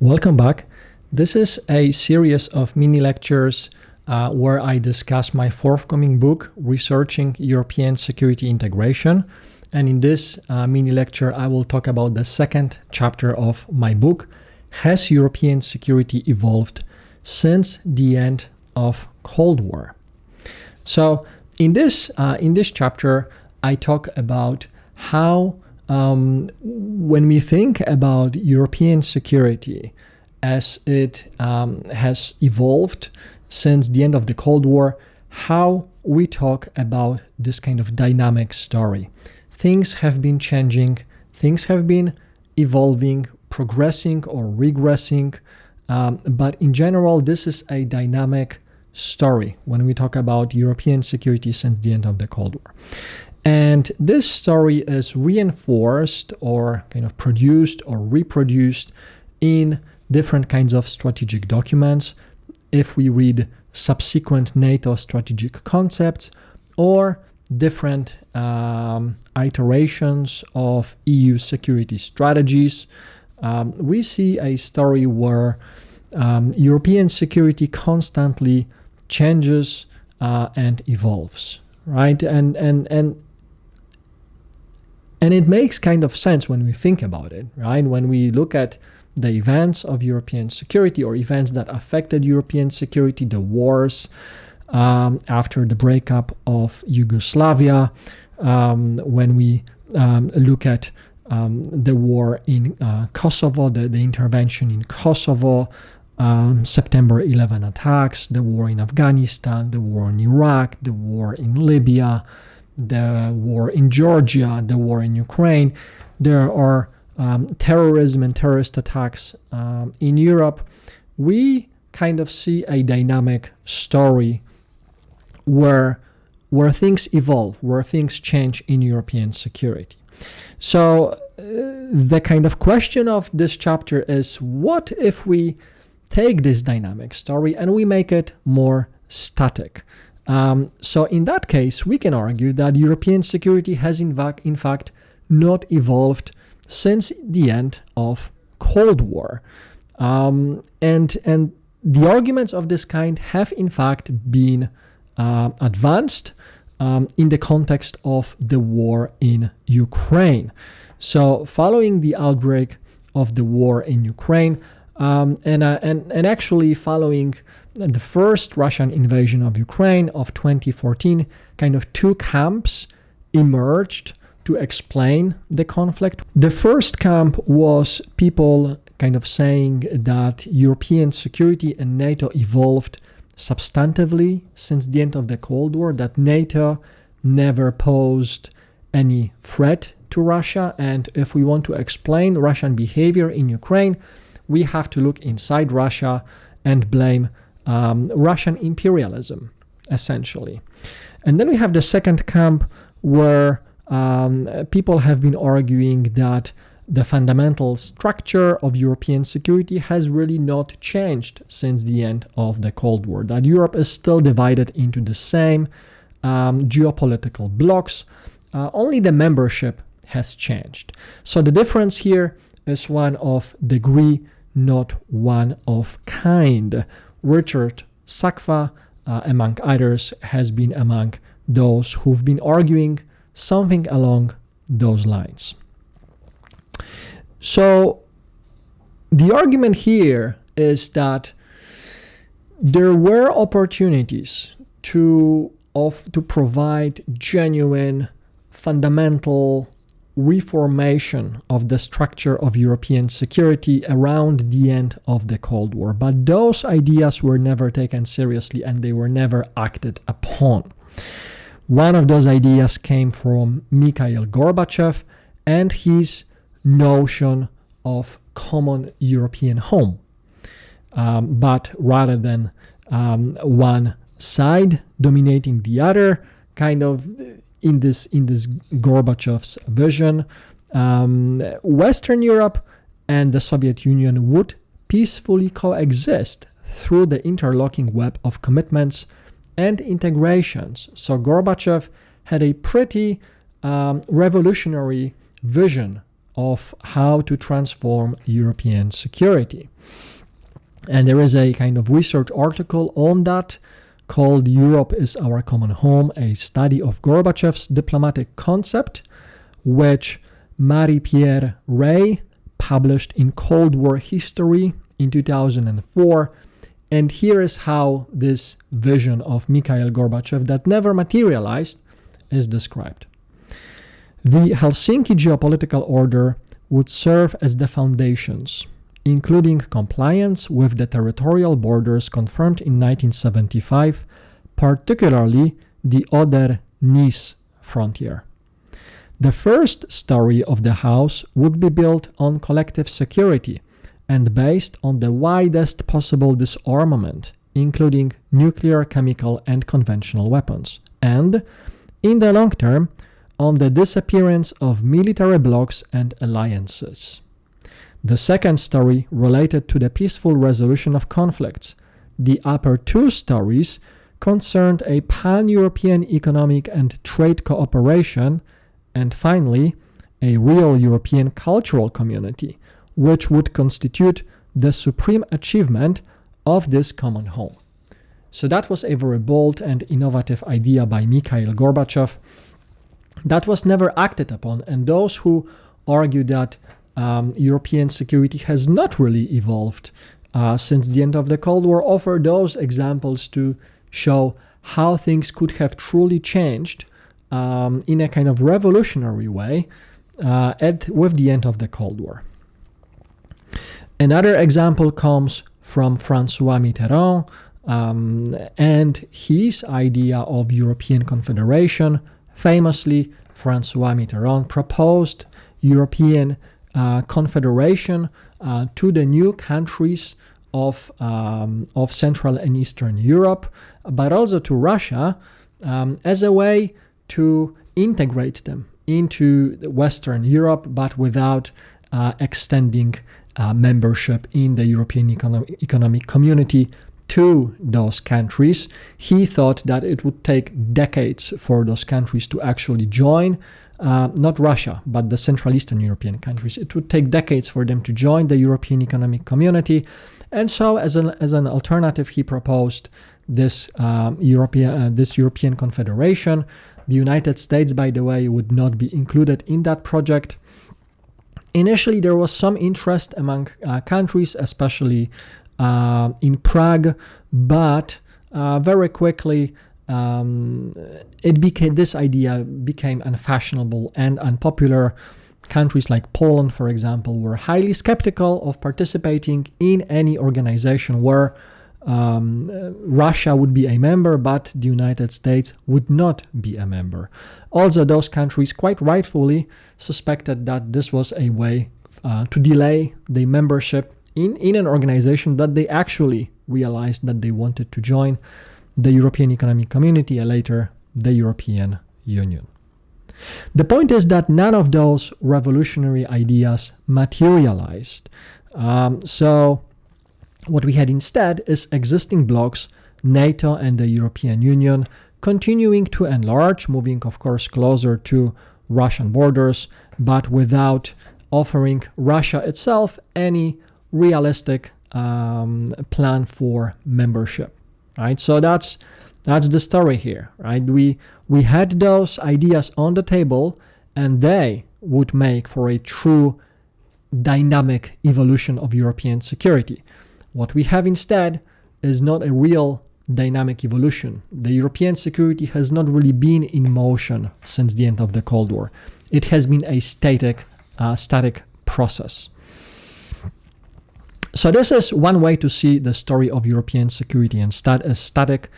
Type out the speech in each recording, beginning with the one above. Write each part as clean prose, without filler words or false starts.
Welcome back. This is a series of mini lectures where I discuss my forthcoming book, Researching European Security Integration. And in this mini lecture, I will talk about the second chapter of my book, Has European Security Evolved Since the End of Cold War? So in this chapter, I talk about how when we think about European security as it has evolved since the end of the Cold War, how we talk about this kind of dynamic story. Things have been changing, things have been evolving, progressing or regressing, but in general, this is a dynamic story when we talk about European security since the end of the Cold War. And this story is reinforced or kind of produced or reproduced in different kinds of strategic documents. If we read subsequent NATO strategic concepts or different iterations of EU security strategies, we see a story where European security constantly changes and evolves, right? And it makes kind of sense when we think about it, right? When we look at the events of European security or events that affected European security, the wars after the breakup of Yugoslavia, when we look at the war in Kosovo, the intervention in Kosovo, September 11 attacks, the war in Afghanistan, the war in Iraq, the war in Libya, the war in Georgia, the war in Ukraine. There are terrorism and terrorist attacks in Europe. We kind of see a dynamic story where things evolve, where things change in European security. So the kind of question of this chapter is, what if we take this dynamic story and we make it more static? So in that case, we can argue that European security has in fact not evolved since the end of Cold War. And the arguments of this kind have in fact been advanced in the context of the war in Ukraine. So following the outbreak of the war in Ukraine, and actually following the first Russian invasion of Ukraine of 2014, kind of two camps emerged to explain the conflict. The first camp was people kind of saying that European security and NATO evolved substantively since the end of the Cold War, that NATO never posed any threat to Russia, and if we want to explain Russian behavior in Ukraine, we have to look inside Russia and blame Russian imperialism, essentially. And then we have the second camp where people have been arguing that the fundamental structure of European security has really not changed since the end of the Cold War, that Europe is still divided into the same geopolitical blocks, only the membership has changed. So the difference here is one of degree, not one of kind. Richard Sakwa, among others, has been among those who've been arguing something along those lines. So the argument here is that there were opportunities to provide genuine, fundamental reformation of the structure of European security around the end of the Cold War. But those ideas were never taken seriously and they were never acted upon. One of those ideas came from Mikhail Gorbachev and his notion of common European home. But rather than one side dominating the other, kind of in this Gorbachev's vision, Western Europe and the Soviet Union would peacefully coexist through the interlocking web of commitments and integrations. So Gorbachev had a pretty revolutionary vision of how to transform European security. And there is a kind of research article on that called Europe is Our Common Home, a study of Gorbachev's diplomatic concept, which Marie-Pierre Ray published in Cold War History in 2004. And here is how this vision of Mikhail Gorbachev that never materialized is described. The Helsinki geopolitical order would serve as the foundations, including compliance with the territorial borders confirmed in 1975, particularly the Oder-Neisse frontier. The first story of the house would be built on collective security and based on the widest possible disarmament, including nuclear, chemical, and conventional weapons, and, in the long term, on the disappearance of military blocs and alliances. The second story related to the peaceful resolution of conflicts. The upper two stories concerned a pan-European economic and trade cooperation, and finally, a real European cultural community, which would constitute the supreme achievement of this common home. So that was a very bold and innovative idea by Mikhail Gorbachev that was never acted upon, and those who argue that European security has not really evolved since the end of the Cold War offer those examples to show how things could have truly changed in a kind of revolutionary way with the end of the Cold War. Another example comes from François Mitterrand and his idea of European Confederation. Famously, François Mitterrand proposed European Confederation to the new countries of Central and Eastern Europe, but also to Russia as a way to integrate them into Western Europe, but without extending membership in the European Economic Community to those countries. He thought that it would take decades for those countries to actually join, not Russia, but the Central Eastern European countries. It would take decades for them to join the European Economic Community. And so as an alternative, he proposed this European Confederation. The United States, by the way, would not be included in that project. Initially, there was some interest among countries, especially in Prague, but very quickly this idea became unfashionable and unpopular. Countries like Poland, for example, were highly skeptical of participating in any organization where Russia would be a member, but the United States would not be a member. Also, those countries quite rightfully suspected that this was a way to delay the membership in an organization that they actually realized that they wanted to join, the European Economic Community, and later the European Union. The point is that none of those revolutionary ideas materialized. So what we had instead is existing blocs, NATO and the European Union, continuing to enlarge, moving, of course, closer to Russian borders, but without offering Russia itself any realistic plan for membership, right? So that's the story here, right? We had those ideas on the table, and they would make for a true dynamic evolution of European security. What we have instead is not a real dynamic evolution. The European security has not really been in motion since the end of the Cold War. It has been a static process. So this is one way to see the story of European security and as static,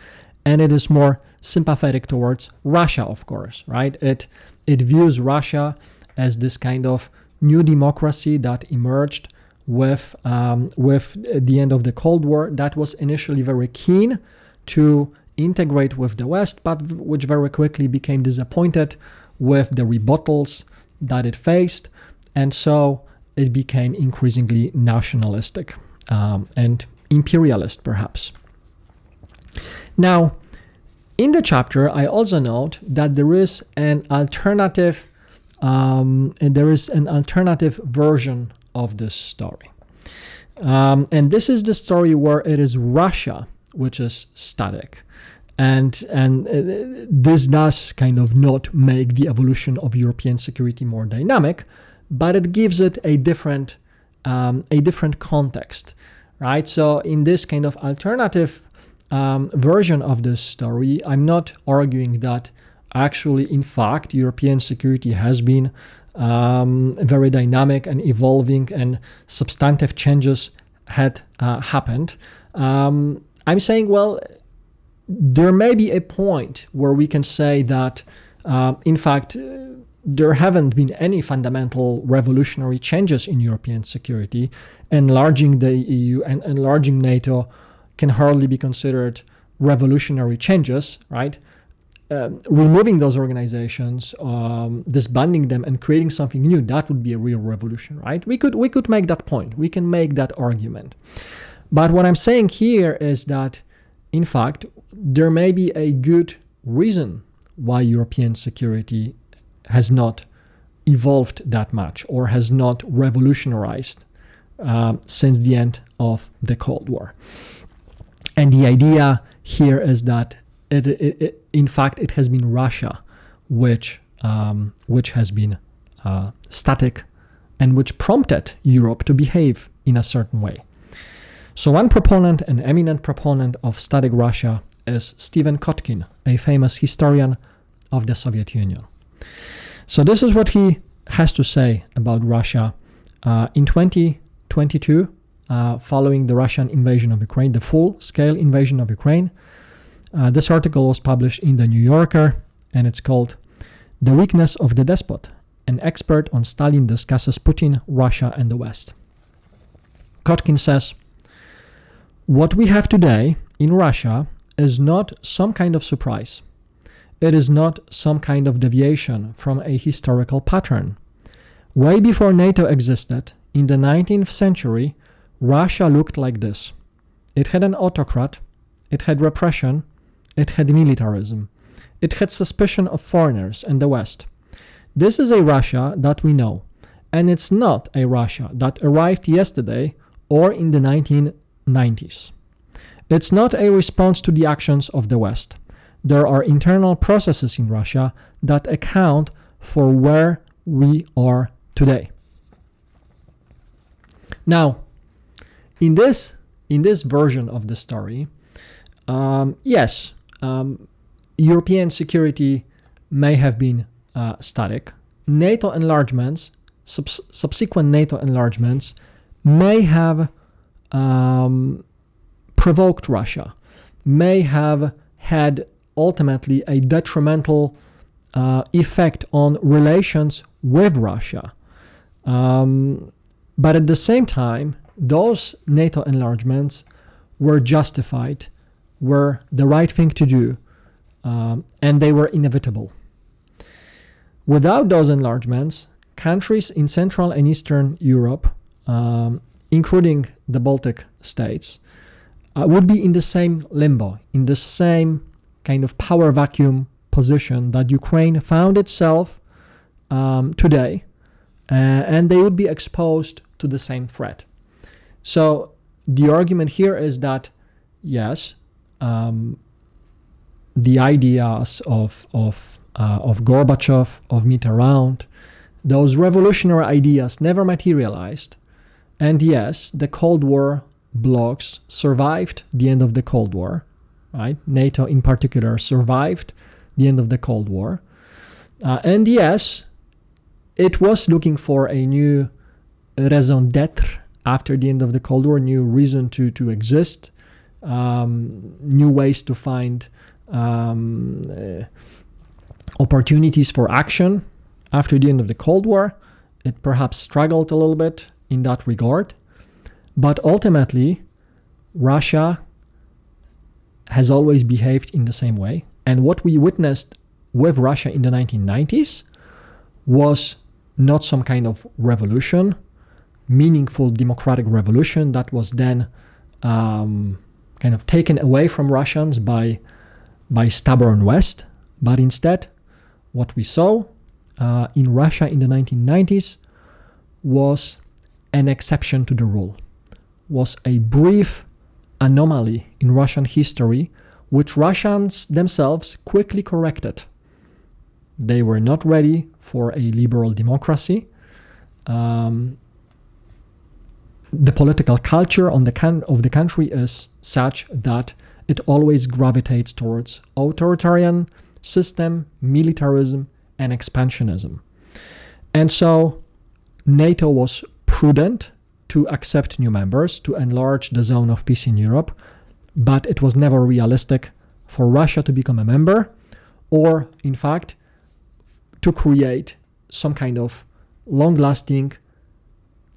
and it is more sympathetic towards Russia, of course, right? It views Russia as this kind of new democracy that emerged with the end of the Cold War, that was initially very keen to integrate with the West, but which very quickly became disappointed with the rebuttals that it faced, and so it became increasingly nationalistic and imperialist, perhaps. Now, in the chapter, I also note that there is an alternative and there is an alternative version of this story. And this is the story where it is Russia which is static. And this does kind of not make the evolution of European security more dynamic, but it gives it a different context, right? So in this kind of alternative version of this story, I'm not arguing that actually, in fact, European security has been very dynamic and evolving, and substantive changes had happened. I'm saying, well, there may be a point where we can say that, in fact, there haven't been any fundamental revolutionary changes in European security. Enlarging the EU and enlarging NATO can hardly be considered revolutionary changes, right? Removing those organizations, disbanding them, and creating something new, that would be a real revolution, right? We could make that point. We can make that argument. But what I'm saying here is that, in fact, there may be a good reason why European security has not evolved that much or has not revolutionized since the end of the Cold War. And the idea here is that in fact, it has been Russia which has been static and which prompted Europe to behave in a certain way. So one proponent, an eminent proponent of static Russia, is Stephen Kotkin, a famous historian of the Soviet Union. So this is what he has to say about Russia in 2022, following the Russian invasion of Ukraine, the full-scale invasion of Ukraine. This article was published in The New Yorker, and it's called "The Weakness of the Despot. An expert on Stalin discusses Putin, Russia, and the West." Kotkin says, "What we have today in Russia is not some kind of surprise. It is not some kind of deviation from a historical pattern. Way before NATO existed, in the 19th century, Russia looked like this. It had an autocrat, it had repression, it had militarism, it had suspicion of foreigners and the West. This is a Russia that we know, and it's not a Russia that arrived yesterday or in the 1990s. It's not a response to the actions of the West. There are internal processes in Russia that account for where we are today." Now, in this version of the story, yes, European security may have been static. NATO enlargements, subsequent NATO enlargements, may have provoked Russia, may have had ultimately a detrimental effect on relations with Russia. But at the same time, those NATO enlargements were justified, were the right thing to do, and they were inevitable. Without those enlargements, countries in Central and Eastern Europe, including the Baltic states, would be in the same limbo, in the same kind of power vacuum position that Ukraine found itself today, and they would be exposed to the same threat. So the argument here is that, yes, the ideas of Gorbachev, of Mitterrand, those revolutionary ideas never materialized. And yes, the Cold War blocs survived the end of the Cold War, right? NATO in particular survived the end of the Cold War. And yes, it was looking for a new raison d'être after the end of the Cold War, new reason to exist, new ways to find opportunities for action after the end of the Cold War. It perhaps struggled a little bit in that regard. But ultimately, Russia has always behaved in the same way. And what we witnessed with Russia in the 1990s was not some kind of revolution, meaningful democratic revolution that was then kind of taken away from Russians by stubborn West. But instead, what we saw in Russia in the 1990s was an exception to the rule, was a brief anomaly in Russian history, which Russians themselves quickly corrected. They were not ready for a liberal democracy. The political culture of the country is such that it always gravitates towards authoritarian system, militarism, and expansionism. And so NATO was prudent to accept new members, to enlarge the zone of peace in Europe, but it was never realistic for Russia to become a member, or in fact, to create some kind of long-lasting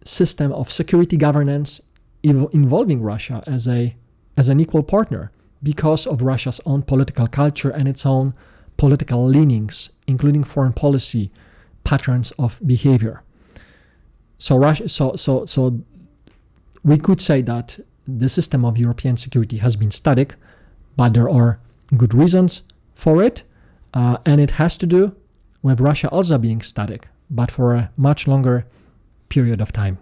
system of security governance involving Russia as an equal partner, because of Russia's own political culture and its own political leanings, including foreign policy patterns of behavior. So we could say that the system of European security has been static, but there are good reasons for it, and it has to do with Russia also being static, but for a much longer period of time.